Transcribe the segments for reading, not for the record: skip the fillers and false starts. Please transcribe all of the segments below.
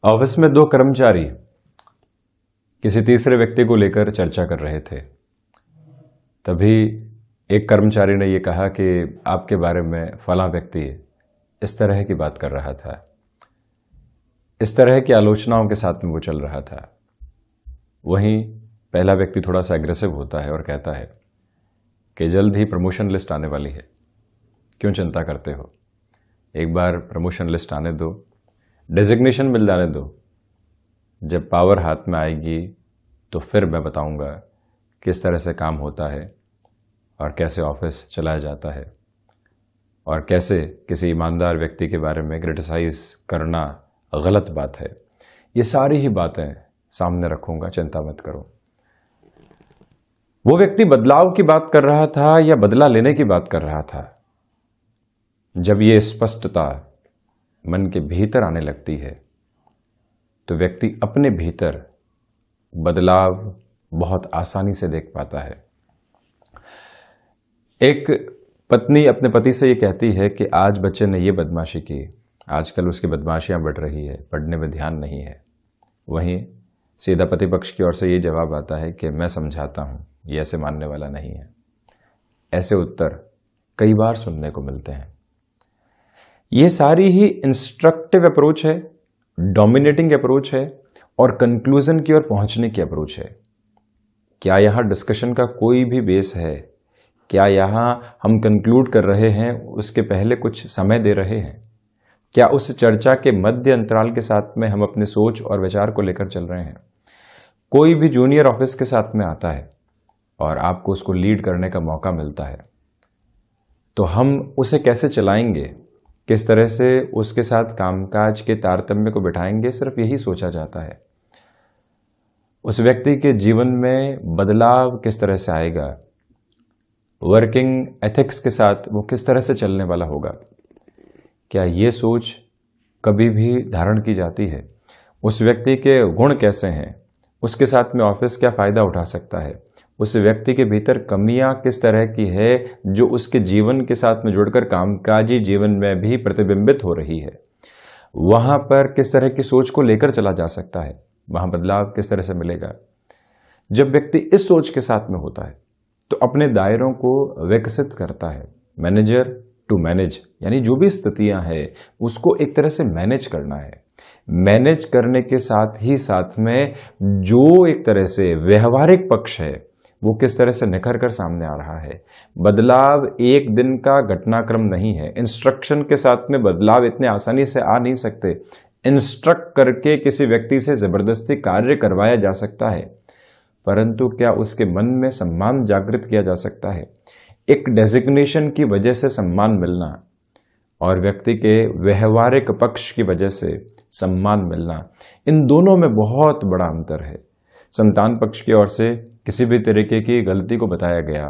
Office में दो कर्मचारी किसी तीसरे व्यक्ति को लेकर चर्चा कर रहे थे। तभी एक कर्मचारी ने यह कहा कि आपके बारे में फलां व्यक्ति इस तरह की बात कर रहा था, इस तरह की आलोचनाओं के साथ में वो चल रहा था। वहीं पहला व्यक्ति थोड़ा सा एग्रेसिव होता है और कहता है कि जल्द ही प्रमोशन लिस्ट आने वाली है, क्यों चिंता करते हो, एक बार प्रमोशन लिस्ट आने दो, डेजिग्नेशन मिल जाने दो, जब पावर हाथ में आएगी तो फिर मैं बताऊंगा किस तरह से काम होता है और कैसे ऑफिस चलाया जाता है और कैसे किसी ईमानदार व्यक्ति के बारे में क्रिटिसाइज करना गलत बात है। ये सारी ही बातें सामने रखूंगा, चिंता मत करो। वो व्यक्ति बदलाव की बात कर रहा था या बदला लेने की बात कर रहा था। जब ये स्पष्टता मन के भीतर आने लगती है तो व्यक्ति अपने भीतर बदलाव बहुत आसानी से देख पाता है। एक पत्नी अपने पति से ये कहती है कि आज बच्चे ने ये बदमाशी की, आजकल उसकी बदमाशियां बढ़ रही है, पढ़ने में ध्यान नहीं है। वहीं सीधा पति पक्ष की ओर से ये जवाब आता है कि मैं समझाता हूं, ये ऐसे मानने वाला नहीं है। ऐसे उत्तर कई बार सुनने को मिलते हैं। ये सारी ही इंस्ट्रक्टिव अप्रोच है, डोमिनेटिंग अप्रोच है और कंक्लूजन की ओर पहुंचने की अप्रोच है। क्या यहां डिस्कशन का कोई भी बेस है? क्या यहां हम कंक्लूड कर रहे हैं उसके पहले कुछ समय दे रहे हैं? क्या उस चर्चा के मध्य अंतराल के साथ में हम अपने सोच और विचार को लेकर चल रहे हैं? कोई भी जूनियर ऑफिस के साथ में आता है और आपको उसको लीड करने का मौका मिलता है, तो हम उसे कैसे चलाएंगे, किस तरह से उसके साथ कामकाज के तारतम्य को बिठाएंगे, सिर्फ यही सोचा जाता है। उस व्यक्ति के जीवन में बदलाव किस तरह से आएगा, वर्किंग एथिक्स के साथ वो किस तरह से चलने वाला होगा, क्या ये सोच कभी भी धारण की जाती है? उस व्यक्ति के गुण कैसे हैं, उसके साथ में ऑफिस क्या फायदा उठा सकता है, उस व्यक्ति के भीतर कमियां किस तरह की है जो उसके जीवन के साथ में जुड़कर कामकाजी जीवन में भी प्रतिबिंबित हो रही है, वहां पर किस तरह की सोच को लेकर चला जा सकता है, वहां बदलाव किस तरह से मिलेगा। जब व्यक्ति इस सोच के साथ में होता है तो अपने दायरों को विकसित करता है। मैनेजर टू मैनेज, यानी जो भी स्थितियां हैं उसको एक तरह से मैनेज करना है। मैनेज करने के साथ ही साथ में जो एक तरह से व्यवहारिक पक्ष है वो किस तरह से निखर कर सामने आ रहा है। बदलाव एक दिन का घटनाक्रम नहीं है। इंस्ट्रक्शन के साथ में बदलाव इतने आसानी से आ नहीं सकते। इंस्ट्रक्ट करके किसी व्यक्ति से जबरदस्ती कार्य करवाया जा सकता है, परंतु क्या उसके मन में सम्मान जागृत किया जा सकता है? एक डेजिग्नेशन की वजह से सम्मान मिलना और व्यक्ति के व्यवहारिक पक्ष की वजह से सम्मान मिलना, इन दोनों में बहुत बड़ा अंतर है। संतान पक्ष की ओर से किसी भी तरीके की गलती को बताया गया,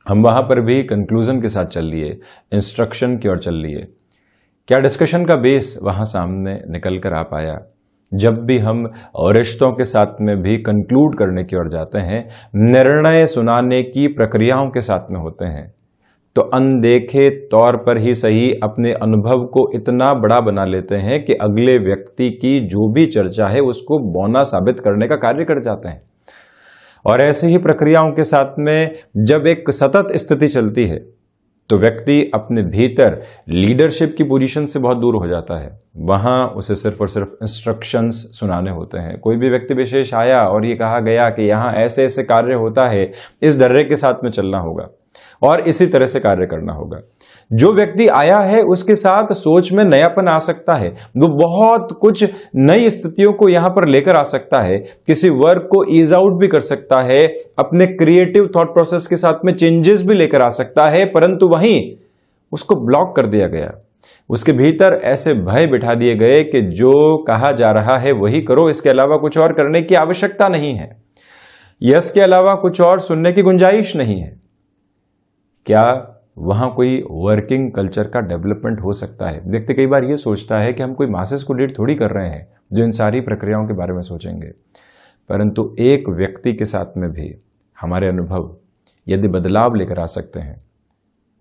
हम वहां पर भी कंक्लूजन के साथ चल लिए, इंस्ट्रक्शन की ओर चल लिए। क्या डिस्कशन का बेस वहां सामने निकल कर आ पाया? जब भी हम रिश्तों के साथ में भी कंक्लूड करने की ओर जाते हैं, निर्णय सुनाने की प्रक्रियाओं के साथ में होते हैं, तो अनदेखे तौर पर ही सही अपने अनुभव को इतना बड़ा बना लेते हैं कि अगले व्यक्ति की जो भी चर्चा है उसको बौना साबित करने का कार्य कर जाते हैं। और ऐसी ही प्रक्रियाओं के साथ में जब एक सतत स्थिति चलती है तो व्यक्ति अपने भीतर लीडरशिप की पोजीशन से बहुत दूर हो जाता है। वहां उसे सिर्फ और सिर्फ इंस्ट्रक्शंस सुनाने होते हैं। कोई भी व्यक्ति विशेष आया और ये कहा गया कि यहाँ ऐसे ऐसे कार्य होता है, इस दर्रे के साथ में चलना होगा और इसी तरह से कार्य करना होगा। जो व्यक्ति आया है उसके साथ सोच में नयापन आ सकता है, वो बहुत कुछ नई स्थितियों को यहां पर लेकर आ सकता है, किसी वर्क को ईज आउट भी कर सकता है, अपने क्रिएटिव थॉट प्रोसेस के साथ में चेंजेस भी लेकर आ सकता है, परंतु वहीं उसको ब्लॉक कर दिया गया। उसके भीतर ऐसे भय बिठा दिए गए कि जो कहा जा रहा है वही करो, इसके अलावा कुछ और करने की आवश्यकता नहीं है, यस के अलावा कुछ और सुनने की गुंजाइश नहीं है। क्या वहां कोई वर्किंग कल्चर का डेवलपमेंट हो सकता है? व्यक्ति कई बार यह सोचता है कि हम कोई मासेस को लीड थोड़ी कर रहे हैं जो इन सारी प्रक्रियाओं के बारे में सोचेंगे, परंतु एक व्यक्ति के साथ में भी हमारे अनुभव यदि बदलाव लेकर आ सकते हैं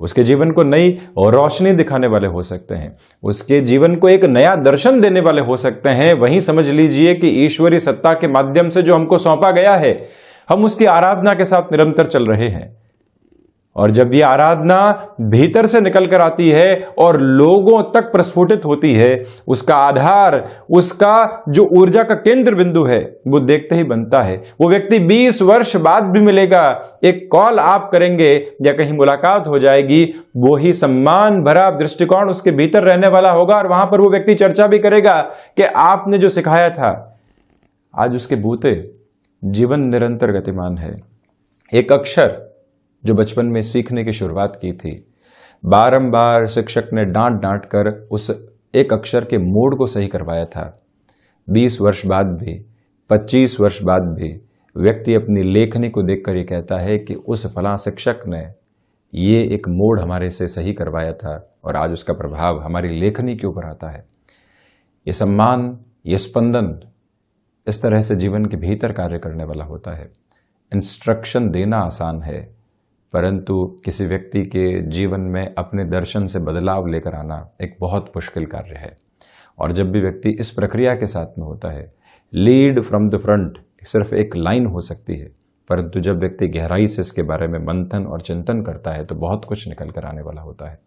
उसके जीवन को नई रोशनी दिखाने वाले हो सकते हैं, उसके जीवन को एक नया दर्शन देने वाले हो सकते हैं। वहीं समझ लीजिए कि ईश्वरीय सत्ता के माध्यम से जो हमको सौंपा गया है, हम उसकी आराधना के साथ निरंतर चल रहे हैं। और जब ये आराधना भीतर से निकल कर आती है और लोगों तक प्रस्फुटित होती है, उसका आधार, उसका जो ऊर्जा का केंद्र बिंदु है, वो देखते ही बनता है। वो व्यक्ति 20 वर्ष बाद भी मिलेगा, एक कॉल आप करेंगे या कहीं मुलाकात हो जाएगी, वो ही सम्मान भरा दृष्टिकोण उसके भीतर रहने वाला होगा और वहां पर वो व्यक्ति चर्चा भी करेगा कि आपने जो सिखाया था। आज उसके बूते जीवन निरंतर गतिमान है। एक अक्षर जो बचपन में सीखने की शुरुआत की थी, बारंबार शिक्षक ने डांट डांट कर उस एक अक्षर के मोड़ को सही करवाया था। 20 वर्ष बाद भी, 25 वर्ष बाद भी व्यक्ति अपनी लेखनी को देखकर ये कहता है कि उस फलां शिक्षक ने ये एक मोड़ हमारे से सही करवाया था और आज उसका प्रभाव हमारी लेखनी के ऊपर आता है। ये सम्मान, ये स्पंदन इस तरह से जीवन के भीतर कार्य करने वाला होता है। इंस्ट्रक्शन देना आसान है, परंतु किसी व्यक्ति के जीवन में अपने दर्शन से बदलाव लेकर आना एक बहुत मुश्किल कार्य है। और जब भी व्यक्ति इस प्रक्रिया के साथ में होता है, लीड फ्रॉम द फ्रंट सिर्फ एक लाइन हो सकती है, परंतु जब व्यक्ति गहराई से इसके बारे में मंथन और चिंतन करता है तो बहुत कुछ निकल कर आने वाला होता है।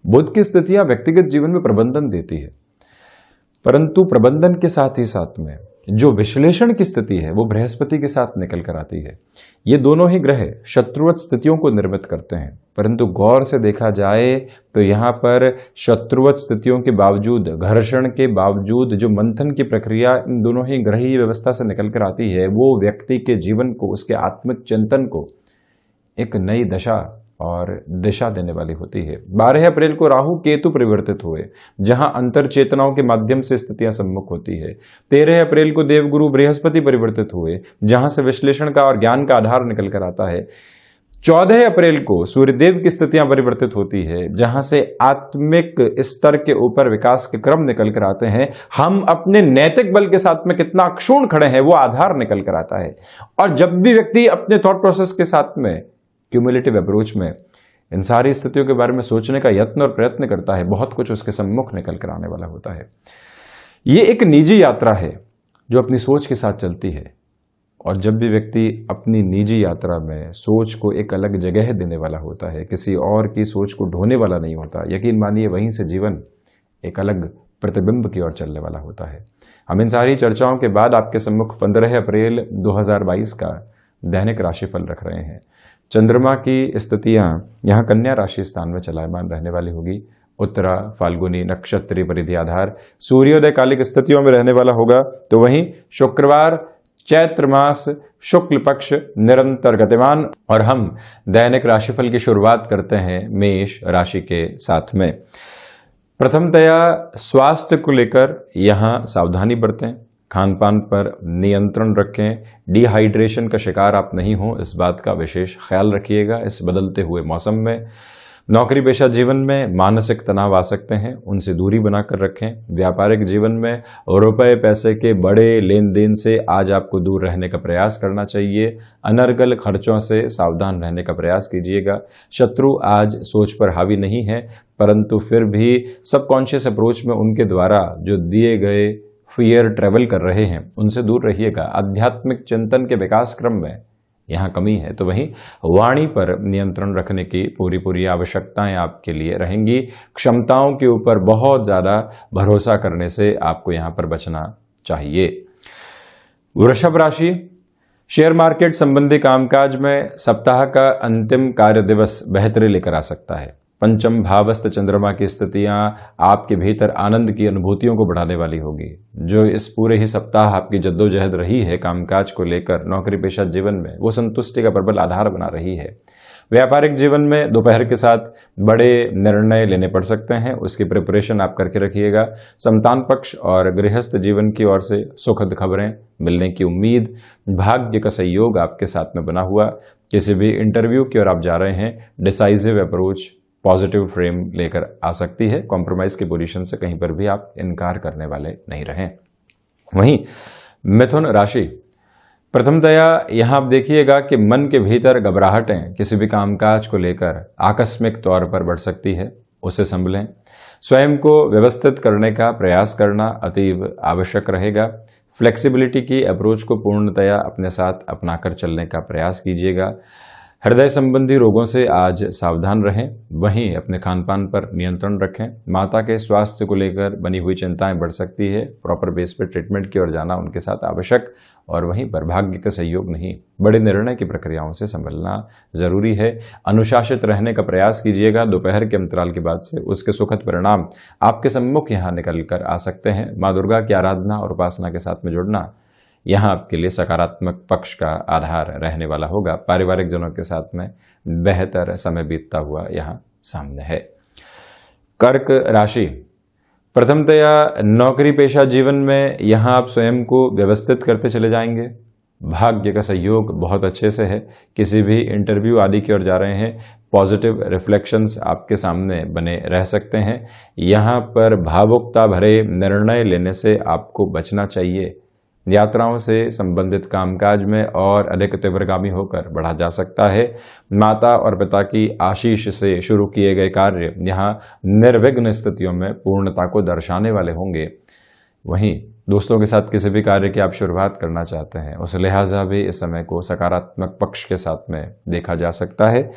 बुध की स्थितियां व्यक्तिगत जीवन में प्रबंधन देती है, परंतु प्रबंधन के साथ ही साथ में जो विश्लेषण की स्थिति है वो बृहस्पति के साथ निकल कर आती है। ये दोनों ही ग्रह शत्रुवत स्थितियों को निर्मित करते हैं, परंतु गौर से देखा जाए तो यहाँ पर शत्रुवत स्थितियों के बावजूद, घर्षण के बावजूद जो मंथन की प्रक्रिया इन दोनों ही ग्रही व्यवस्था से निकल कर आती है, वो व्यक्ति के जीवन को, उसके आत्मिक चिंतन को एक नई दशा और दिशा देने वाली होती है। 12 अप्रैल को राहु केतु परिवर्तित हुए, जहां अंतर चेतनाओं के माध्यम से स्थितियां सम्मुख होती है। 13 अप्रैल को देवगुरु बृहस्पति परिवर्तित हुए, जहां से विश्लेषण का और ज्ञान का आधार निकल कर आता है। 14 अप्रैल को सूर्यदेव की स्थितियां परिवर्तित होती है, जहां से आत्मिक स्तर के ऊपर विकास के क्रम निकल कर आते हैं। हम अपने नैतिक बल के साथ में कितना अक्षुण्ण खड़े हैं वो आधार निकल कर आता है। और जब भी व्यक्ति अपने थॉट प्रोसेस के साथ में क्यूमुलेटिव अप्रोच में इन सारी स्थितियों के बारे में सोचने का यत्न और प्रयत्न करता है, बहुत कुछ उसके सम्मुख निकल कर आने वाला होता है। ये एक निजी यात्रा है जो अपनी सोच के साथ चलती है, और जब भी व्यक्ति अपनी निजी यात्रा में सोच को एक अलग जगह देने वाला होता है, किसी और की सोच को ढोने वाला नहीं होता, यकीन मानिए वहीं से जीवन एक अलग प्रतिबिंब की ओर चलने वाला होता है। हम इन सारी चर्चाओं के बाद आपके सम्मुख 15 अप्रैल 2022 का दैनिक राशिफल रख रहे हैं। चंद्रमा की स्थितियां यहाँ कन्या राशि स्थान में चलायमान रहने वाली होगी। उत्तरा, फाल्गुनी, नक्षत्रीय परिधि आधार सूर्योदय कालिक स्थितियों में रहने वाला होगा। तो वहीं शुक्रवार चैत्र मास शुक्ल पक्ष निरंतर गतिमान। और हम दैनिक राशिफल की शुरुआत करते हैं मेष राशि के साथ में। प्रथमतया स्वास्थ्य को लेकर यहाँ सावधानी बरतें, खान पान पर नियंत्रण रखें, डिहाइड्रेशन का शिकार आप नहीं हो, इस बात का विशेष ख्याल रखिएगा। इस बदलते हुए मौसम में नौकरी पेशा जीवन में मानसिक तनाव आ सकते हैं, उनसे दूरी बनाकर रखें। व्यापारिक जीवन में रुपए पैसे के बड़े लेन देन से आज आपको दूर रहने का प्रयास करना चाहिए। अनर्गल खर्चों से सावधान रहने का प्रयास कीजिएगा। शत्रु आज सोच पर हावी नहीं है, परंतु फिर भी सबकॉन्शियस अप्रोच में उनके द्वारा जो दिए गए फियर ट्रेवल कर रहे हैं, उनसे दूर रहिएगा। आध्यात्मिक चिंतन के विकास क्रम में यहाँ कमी है। तो वहीं वाणी पर नियंत्रण रखने की पूरी आवश्यकताएं आपके लिए रहेंगी। क्षमताओं के ऊपर बहुत ज़्यादा भरोसा करने से आपको यहाँ पर बचना चाहिए। वृषभ राशि, शेयर मार्केट संबंधी कामकाज में सप्ताह का अंतिम कार्य दिवस बेहतरी लेकर आ सकता है। पंचम भावस्थ चंद्रमा की स्थितियां आपके भीतर आनंद की अनुभूतियों को बढ़ाने वाली होगी। जो इस पूरे ही सप्ताह आपकी जद्दोजहद रही है कामकाज को लेकर नौकरी पेशा जीवन में, वो संतुष्टि का प्रबल आधार बना रही है। व्यापारिक जीवन में दोपहर के साथ बड़े निर्णय लेने पड़ सकते हैं, उसकी प्रिपरेशन आप करके रखिएगा। संतान पक्ष और गृहस्थ जीवन की ओर से सुखद खबरें मिलने की उम्मीद, भाग्य का सहयोग आपके साथ में बना हुआ। किसी भी इंटरव्यू की ओर आप जा रहे हैं, डिसाइसिव अप्रोच पॉजिटिव फ्रेम लेकर आ सकती है। कॉम्प्रोमाइज की पोजीशन से कहीं पर भी आप इनकार करने वाले नहीं रहें। वहीं मिथुन राशि, प्रथमतया यहाँ आप देखिएगा कि मन के भीतर घबराहटें किसी भी कामकाज को लेकर आकस्मिक तौर पर बढ़ सकती है, उसे संभलें। स्वयं को व्यवस्थित करने का प्रयास करना अतीव आवश्यक रहेगा। फ्लेक्सिबिलिटी की अप्रोच को पूर्णतया अपने साथ अपनाकर चलने का प्रयास कीजिएगा। हृदय संबंधी रोगों से आज सावधान रहें, वहीं अपने खान पान पर नियंत्रण रखें। माता के स्वास्थ्य को लेकर बनी हुई चिंताएं बढ़ सकती है, प्रॉपर बेस पर ट्रीटमेंट की ओर जाना उनके साथ आवश्यक। और वहीं पर भाग्य का सहयोग नहीं, बड़े निर्णय की प्रक्रियाओं से संभलना जरूरी है। अनुशासित रहने का प्रयास कीजिएगा। दोपहर के अंतराल के बाद से उसके सुखद परिणाम आपके सम्मुख यहाँ निकल कर आ सकते हैं। माँ दुर्गा की आराधना और उपासना के साथ में जुड़ना यहाँ आपके लिए सकारात्मक पक्ष का आधार रहने वाला होगा। पारिवारिक जनों के साथ में बेहतर समय बीतता हुआ यहाँ सामने है। कर्क राशि, प्रथमतया नौकरी पेशा जीवन में यहाँ आप स्वयं को व्यवस्थित करते चले जाएंगे। भाग्य का सहयोग बहुत अच्छे से है। किसी भी इंटरव्यू आदि की ओर जा रहे हैं, पॉजिटिव रिफ्लेक्शंस आपके सामने बने रह सकते हैं। यहाँ पर भावुकता भरे निर्णय लेने से आपको बचना चाहिए। यात्राओं से संबंधित कामकाज में और अधिक तीव्रगामी होकर बढ़ा जा सकता है। माता और पिता की आशीष से शुरू किए गए कार्य यहाँ निर्विघ्न स्थितियों में पूर्णता को दर्शाने वाले होंगे। वहीं दोस्तों के साथ किसी भी कार्य की आप शुरुआत करना चाहते हैं, उस लिहाजा भी इस समय को सकारात्मक पक्ष के साथ में देखा जा सकता है।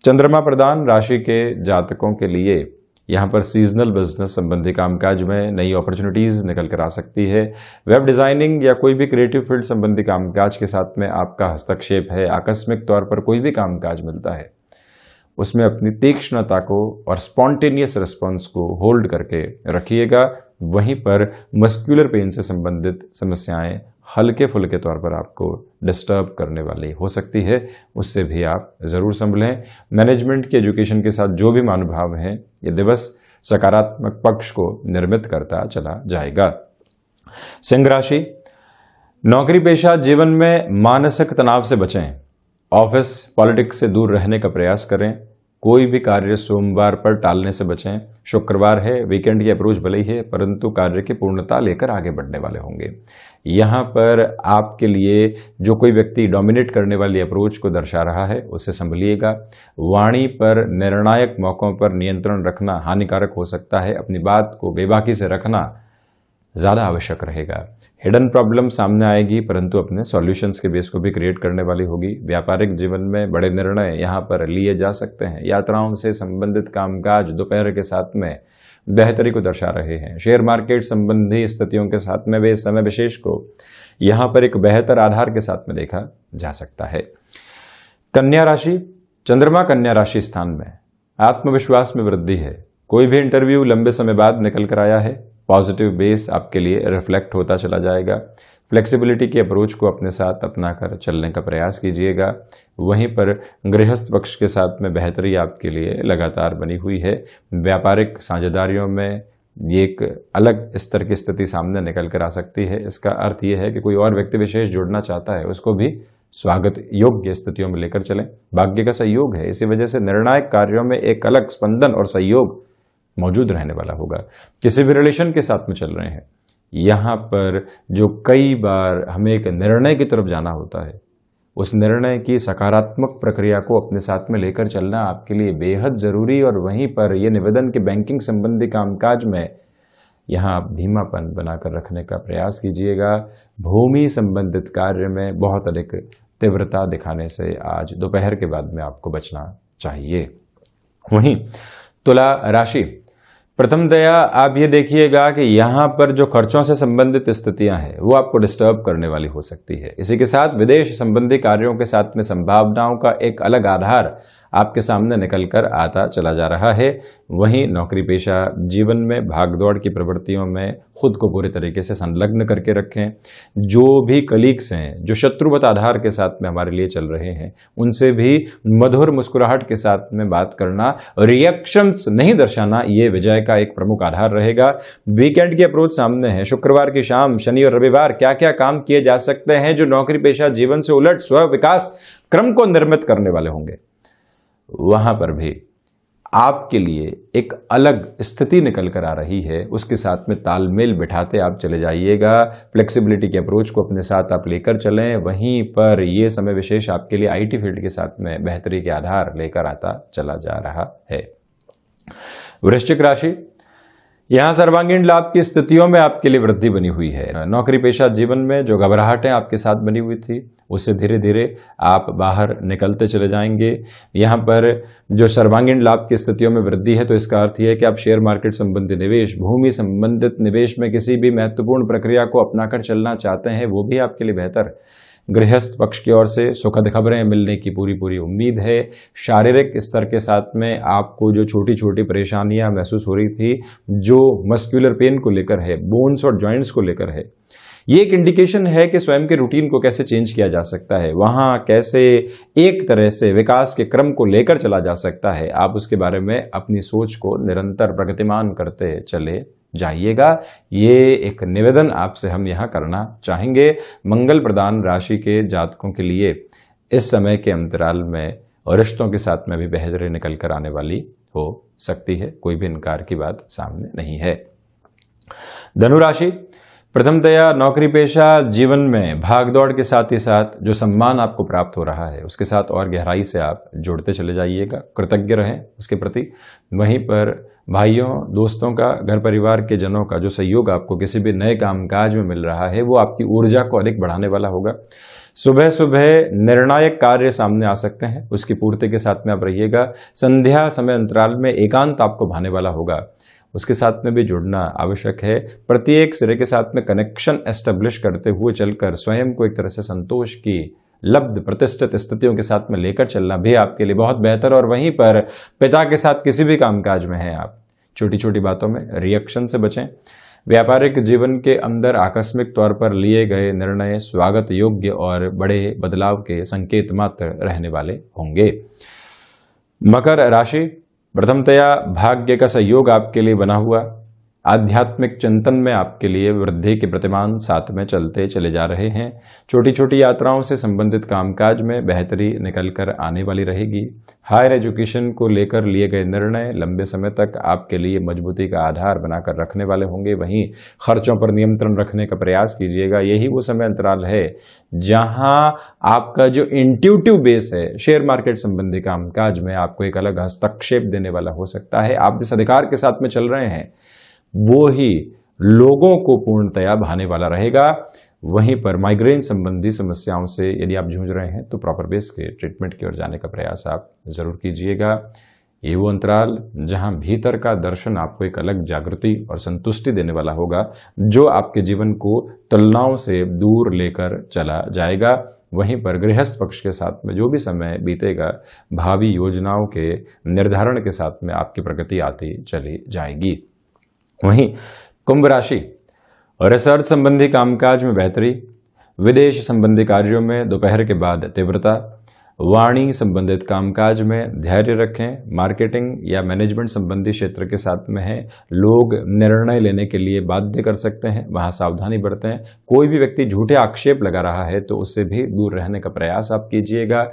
चंद्रमा प्रधान राशि के जातकों के लिए यहाँ पर सीजनल बिजनेस संबंधी कामकाज में नई अपॉर्चुनिटीज निकल कर आ सकती है। वेब डिजाइनिंग या कोई भी क्रिएटिव फील्ड संबंधी कामकाज के साथ में आपका हस्तक्षेप है। आकस्मिक तौर पर कोई भी कामकाज मिलता है, उसमें अपनी तीक्ष्णता को और स्पॉन्टेनियस रिस्पॉन्स को होल्ड करके रखिएगा। वहीं पर मस्कुलर पेन से संबंधित समस्याएं हल्के फुल्के तौर पर आपको डिस्टर्ब करने वाली हो सकती है, उससे भी आप जरूर संभलें। मैनेजमेंट की एजुकेशन के साथ जो भी महानुभाव हैं, ये दिवस सकारात्मक पक्ष को निर्मित करता चला जाएगा। सिंह राशि, नौकरी पेशा जीवन में मानसिक तनाव से बचें। ऑफिस पॉलिटिक्स से दूर रहने का प्रयास करें। कोई भी कार्य सोमवार पर टालने से बचें। शुक्रवार है, वीकेंड की अप्रोच भले ही है, परंतु कार्य की पूर्णता लेकर आगे बढ़ने वाले होंगे। यहाँ पर आपके लिए जो कोई व्यक्ति डोमिनेट करने वाली अप्रोच को दर्शा रहा है, उससे संभलिएगा। वाणी पर निर्णायक मौकों पर नियंत्रण रखना हानिकारक हो सकता है। अपनी बात को बेबाकी से रखना ज़्यादा आवश्यक रहेगा। हिडन प्रॉब्लम सामने आएगी, परंतु अपने सॉल्यूशंस के बेस को भी क्रिएट करने वाली होगी। व्यापारिक जीवन में बड़े निर्णय यहाँ पर लिए जा सकते हैं। यात्राओं से संबंधित कामकाज दोपहर के साथ में बेहतरी को दर्शा रहे हैं। शेयर मार्केट संबंधी स्थितियों के साथ में वे इस समय विशेष को यहाँ पर एक बेहतर आधार के साथ में देखा जा सकता है। कन्या राशि, चंद्रमा कन्या राशि स्थान में आत्मविश्वास में वृद्धि है। कोई भी इंटरव्यू लंबे समय बाद निकल कर आया है, पॉजिटिव बेस आपके लिए रिफ्लेक्ट होता चला जाएगा। फ्लेक्सिबिलिटी की अप्रोच को अपने साथ अपनाकर चलने का प्रयास कीजिएगा। वहीं पर गृहस्थ पक्ष के साथ में बेहतरी आपके लिए लगातार बनी हुई है। व्यापारिक साझेदारियों में ये एक अलग स्तर की स्थिति सामने निकल कर आ सकती है। इसका अर्थ ये है कि कोई और व्यक्ति विशेष जुड़ना चाहता है, उसको भी स्वागत योग्य स्थितियों में लेकर चलें। भाग्य का सहयोग है, इसी वजह से निर्णायक कार्यों में एक अलग स्पंदन और सहयोग मौजूद रहने वाला होगा। किसी भी रिलेशन के साथ में चल रहे हैं, यहाँ पर जो कई बार हमें एक निर्णय की तरफ जाना होता है, उस निर्णय की सकारात्मक प्रक्रिया को अपने साथ में लेकर चलना आपके लिए बेहद जरूरी। और वहीं पर यह निवेदन कि बैंकिंग संबंधी कामकाज में यहाँ आप धीमापन बनाकर रखने का प्रयास कीजिएगा। भूमि संबंधित कार्य में बहुत अधिक तीव्रता दिखाने से आज दोपहर के बाद में आपको बचना चाहिए। वहीं तुला राशि, प्रथमतया आप ये देखिएगा कि यहाँ पर जो खर्चों से संबंधित स्थितियां हैं वो आपको डिस्टर्ब करने वाली हो सकती है। इसी के साथ विदेश संबंधी कार्यों के साथ में संभावनाओं का एक अलग आधार आपके सामने निकलकर आता चला जा रहा है। वहीं नौकरी पेशा जीवन में भागदौड़ की प्रवृत्तियों में खुद को पूरे तरीके से संलग्न करके रखें। जो भी कलीग्स हैं जो शत्रुवत आधार के साथ में हमारे लिए चल रहे हैं, उनसे भी मधुर मुस्कुराहट के साथ में बात करना, रिएक्शंस नहीं दर्शाना, ये विजय का एक प्रमुख आधार रहेगा। वीकेंड की अप्रोच सामने है। शुक्रवार की शाम, शनि और रविवार क्या क्या काम किए जा सकते हैं जो नौकरी पेशा जीवन से उलट स्व विकास क्रम को निर्मित करने वाले होंगे, वहां पर भी आपके लिए एक अलग स्थिति निकल कर आ रही है, उसके साथ में तालमेल बिठाते आप चले जाइएगा। फ्लेक्सिबिलिटी के अप्रोच को अपने साथ आप लेकर चलें। वहीं पर ये समय विशेष आपके लिए आईटी फील्ड के साथ में बेहतरी के आधार लेकर आता चला जा रहा है। वृश्चिक राशि, यहां सर्वांगीण लाभ की स्थितियों में आपके लिए वृद्धि बनी हुई है। नौकरी पेशा जीवन में जो घबराहटें आपके साथ बनी हुई थी, उससे धीरे धीरे आप बाहर निकलते चले जाएंगे। यहाँ पर जो सर्वांगीण लाभ की स्थितियों में वृद्धि है, तो इसका अर्थ यह है कि आप शेयर मार्केट संबंधी निवेश, भूमि संबंधित निवेश में किसी भी महत्वपूर्ण प्रक्रिया को अपनाकर चलना चाहते हैं, वो भी आपके लिए बेहतर। गृहस्थ पक्ष की ओर से सुखद खबरें मिलने की पूरी उम्मीद है। शारीरिक स्तर के साथ में आपको जो छोटी छोटी परेशानियां महसूस हो रही थी, जो मस्कुलर पेन को लेकर है, बोन्स और जॉइंट्स को लेकर है, ये एक इंडिकेशन है कि स्वयं के रूटीन को कैसे चेंज किया जा सकता है, वहां कैसे एक तरह से विकास के क्रम को लेकर चला जा सकता है। आप उसके बारे में अपनी सोच को निरंतर प्रगतिमान करते चले जाइएगा। ये एक निवेदन आपसे हम यहाँ करना चाहेंगे। मंगल प्रदान राशि के जातकों के लिए इस समय के अंतराल में और रिश्तों के साथ में भी बेहतरी निकल कर आने वाली हो सकती है, कोई भी इनकार की बात सामने नहीं है। धनु राशि, प्रथमतया नौकरी पेशा जीवन में भागदौड़ के साथ ही साथ जो सम्मान आपको प्राप्त हो रहा है, उसके साथ और गहराई से आप जुड़ते चले जाइएगा। कृतज्ञ रहें उसके प्रति। वहीं पर भाइयों, दोस्तों का, घर परिवार के जनों का जो सहयोग आपको किसी भी नए कामकाज में मिल रहा है, वो आपकी ऊर्जा को अधिक बढ़ाने वाला होगा। सुबह सुबह निर्णायक कार्य सामने आ सकते हैं, उसकी पूर्ति के साथ में आप रहिएगा। संध्या समय अंतराल में एकांत आपको भाने वाला होगा, उसके साथ में भी जुड़ना आवश्यक है। प्रत्येक सिरे के साथ में कनेक्शन एस्टेब्लिश करते हुए चलकर स्वयं को एक तरह से संतोष की लब्ध प्रतिष्ठित स्थितियों के साथ में लेकर चलना भी आपके लिए बहुत बेहतर। और वहीं पर पिता के साथ किसी भी कामकाज में हैं आप, छोटी छोटी बातों में रिएक्शन से बचें। व्यापारिक जीवन के अंदर आकस्मिक तौर पर लिए गए निर्णय स्वागत योग्य और बड़े बदलाव के संकेत मात्र रहने वाले होंगे। मकर राशि, प्रथमतया भाग्य का सहयोग आपके लिए बना हुआ। आध्यात्मिक चिंतन में आपके लिए वृद्धि के प्रतिमान साथ में चलते चले जा रहे हैं। छोटी छोटी यात्राओं से संबंधित कामकाज में बेहतरी निकल कर आने वाली रहेगी। हायर एजुकेशन को लेकर लिए गए निर्णय लंबे समय तक आपके लिए मजबूती का आधार बनाकर रखने वाले होंगे। वहीं खर्चों पर नियंत्रण रखने का प्रयास कीजिएगा। यही वो समय अंतराल है जहां आपका जो इंट्यूटिव बेस है शेयर मार्केट संबंधी कामकाज में आपको एक अलग हस्तक्षेप देने वाला हो सकता है। आप जिस अधिकार के साथ में चल रहे हैं वो ही लोगों को पूर्णतया भाने वाला रहेगा। वहीं पर माइग्रेन संबंधी समस्याओं से यदि आप जूझ रहे हैं तो प्रॉपर बेस के ट्रीटमेंट की ओर जाने का प्रयास आप जरूर कीजिएगा। ये वो अंतराल जहां भीतर का दर्शन आपको एक अलग जागृति और संतुष्टि देने वाला होगा, जो आपके जीवन को तुलनाओं से दूर लेकर चला जाएगा। वहीं पर गृहस्थ पक्ष के साथ में जो भी समय बीतेगा, भावी योजनाओं के निर्धारण के साथ में आपकी प्रगति आती चली जाएगी। वहीं कुंभ राशि, रिसर्च संबंधी कामकाज में बेहतरी, विदेश संबंधी कार्यों में दोपहर के बाद तीव्रता, वाणी संबंधित कामकाज में धैर्य रखें। मार्केटिंग या मैनेजमेंट संबंधी क्षेत्र के साथ में है, लोग निर्णय लेने के लिए बाध्य कर सकते हैं, वहां सावधानी बरतें। कोई भी व्यक्ति झूठे आक्षेप लगा रहा है तो उससे भी दूर रहने का प्रयास आप कीजिएगा।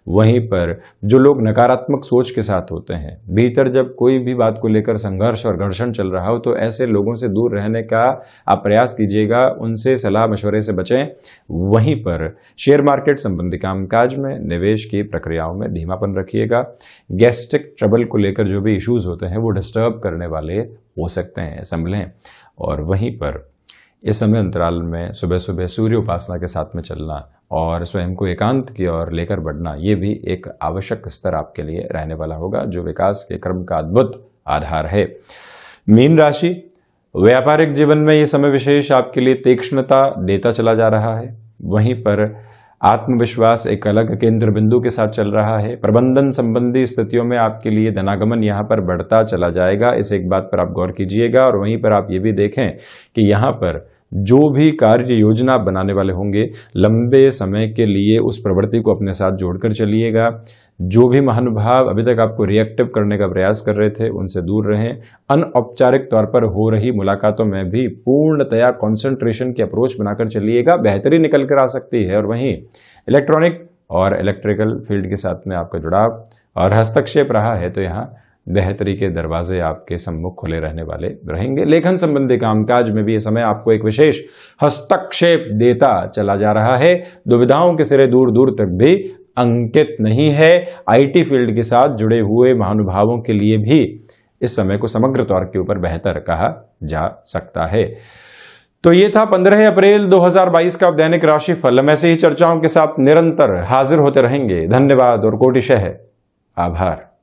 वहीं पर जो लोग नकारात्मक सोच के साथ होते हैं, भीतर जब कोई भी बात को लेकर संघर्ष और घर्षण चल रहा हो, तो ऐसे लोगों से दूर रहने का आप प्रयास कीजिएगा, उनसे सलाह मशवरे से बचें। वहीं पर शेयर मार्केट संबंधी कामकाज में निवेश की प्रक्रियाओं में धीमापन रखिएगा। गैस्ट्रिक ट्रबल को लेकर जो भी इश्यूज होते हैं वो डिस्टर्ब करने वाले हो सकते हैं, संभलें। और वहीं पर इस समय अंतराल में सुबह सुबह सूर्य उपासना के साथ में चलना और स्वयं को एकांत की ओर लेकर बढ़ना, ये भी एक आवश्यक स्तर आपके लिए रहने वाला होगा, जो विकास के क्रम का अद्भुत आधार है। मीन राशि, व्यापारिक जीवन में ये समय विशेष आपके लिए तीक्ष्णता देता चला जा रहा है। वहीं पर आत्मविश्वास एक अलग केंद्र बिंदु के साथ चल रहा है। प्रबंधन संबंधी स्थितियों में आपके लिए धनागमन यहाँ पर बढ़ता चला जाएगा, इस एक बात पर आप गौर कीजिएगा। और वहीं पर आप ये भी देखें कि यहाँ पर जो भी कार्य योजना बनाने वाले होंगे, लंबे समय के लिए उस प्रवृत्ति को अपने साथ जोड़कर चलिएगा। जो भी महानुभाव अभी तक आपको रिएक्टिव करने का प्रयास कर रहे थे, उनसे दूर रहें। अनौपचारिक तौर पर हो रही मुलाकातों में भी पूर्णतया कंसंट्रेशन की अप्रोच बनाकर चलिएगा, बेहतरी निकल कर आ सकती है। और वहीं इलेक्ट्रॉनिक और इलेक्ट्रिकल फील्ड के साथ में आपका जुड़ाव और हस्तक्षेप रहा है तो यहाँ बेहतरी के दरवाजे आपके सम्मुख खुले रहने वाले रहेंगे। लेखन संबंधी कामकाज में भी ये समय आपको एक विशेष हस्तक्षेप देता चला जा रहा है। दुविधाओं के सिरे दूर दूर तक भी अंकित नहीं है। आईटी फील्ड के साथ जुड़े हुए महानुभावों के लिए भी इस समय को समग्र तौर के ऊपर बेहतर कहा जा सकता है। तो ये था 15 अप्रैल 2022 का दैनिक राशि फल। हम ऐसे ही चर्चाओं के साथ निरंतर हाजिर होते रहेंगे। धन्यवाद और कोटिशः आभार।